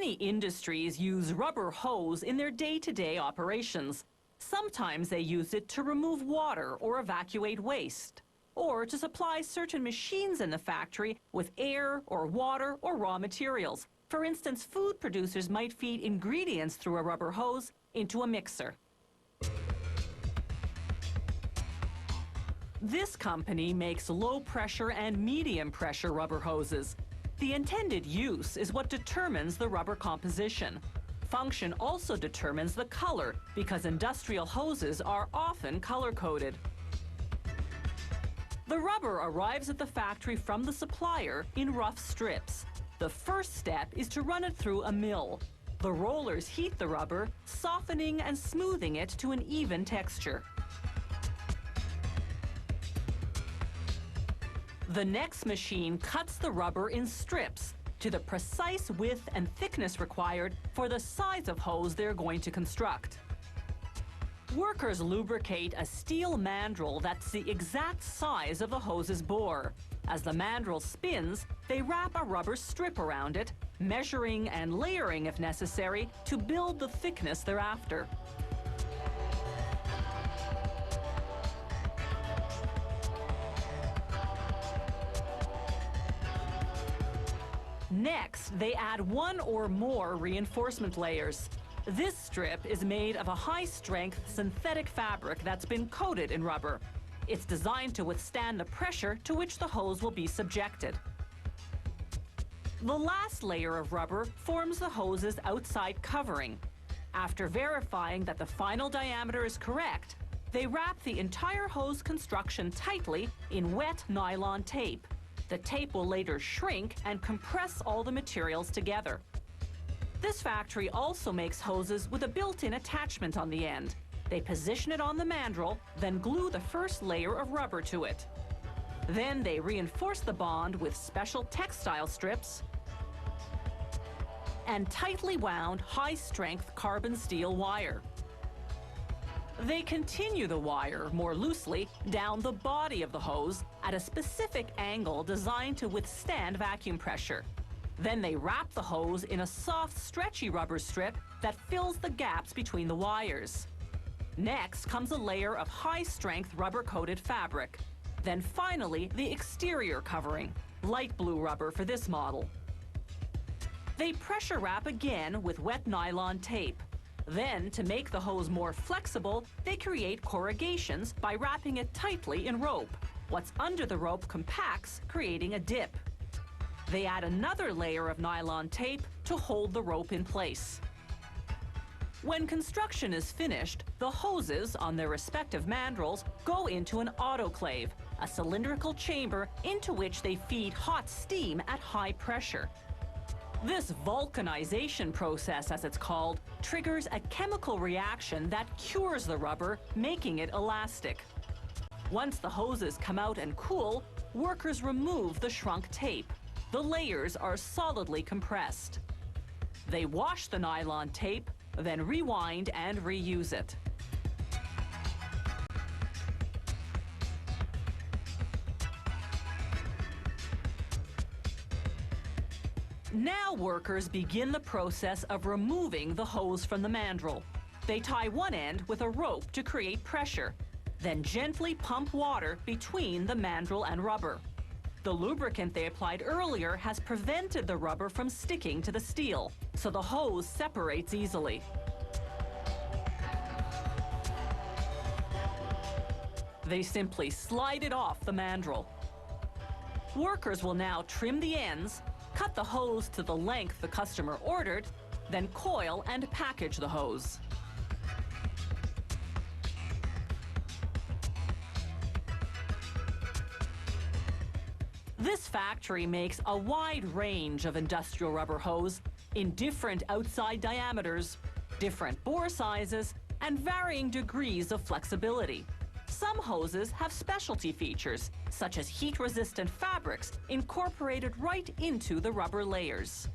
Many industries use rubber hose in their day-to-day operations. Sometimes they use it to remove water or evacuate waste, or to supply certain machines in the factory with air or water or raw materials. For instance, food producers might feed ingredients through a rubber hose into a mixer. This company makes low-pressure and medium-pressure rubber hoses. The intended use is what determines the rubber composition. Function also determines the color, because industrial hoses are often color-coded. The rubber arrives at the factory from the supplier in rough strips. The first step is to run it through a mill. The rollers heat the rubber, softening and smoothing it to an even texture. The next machine cuts the rubber in strips to the precise width and thickness required for the size of hose they're going to construct. Workers lubricate a steel mandrel that's the exact size of the hose's bore. As the mandrel spins, they wrap a rubber strip around it, measuring and layering if necessary to build the thickness they're after. Next, they add one or more reinforcement layers. This strip is made of a high-strength synthetic fabric that's been coated in rubber. It's designed to withstand the pressure to which the hose will be subjected. The last layer of rubber forms the hose's outside covering. After verifying that the final diameter is correct, they wrap the entire hose construction tightly in wet nylon tape. The tape will later shrink and compress all the materials together. This factory also makes hoses with a built-in attachment on the end. They position it on the mandrel, then glue the first layer of rubber to it. Then they reinforce the bond with special textile strips and tightly wound high-strength carbon steel wire. They continue the wire, more loosely, down the body of the hose at a specific angle designed to withstand vacuum pressure. Then they wrap the hose in a soft, stretchy rubber strip that fills the gaps between the wires. Next comes a layer of high-strength rubber-coated fabric. Then finally, the exterior covering, light blue rubber for this model. They pressure wrap again with wet nylon tape. Then, to make the hose more flexible, they create corrugations by wrapping it tightly in rope. What's under the rope compacts, creating a dip. They add another layer of nylon tape to hold the rope in place. When construction is finished, the hoses on their respective mandrels go into an autoclave, a cylindrical chamber into which they feed hot steam at high pressure. This vulcanization process, as it's called, triggers a chemical reaction that cures the rubber, making it elastic. Once the hoses come out and cool, workers remove the shrunk tape. The layers are solidly compressed. They wash the nylon tape, then rewind and reuse it. Now workers begin the process of removing the hose from the mandrel. They tie one end with a rope to create pressure, then gently pump water between the mandrel and rubber. The lubricant they applied earlier has prevented the rubber from sticking to the steel, so the hose separates easily. They simply slide it off the mandrel. Workers will now trim the ends, cut the hose to the length the customer ordered, then coil and package the hose. This factory makes a wide range of industrial rubber hose in different outside diameters, different bore sizes, and varying degrees of flexibility. Some hoses have specialty features, such as heat-resistant fabrics incorporated right into the rubber layers.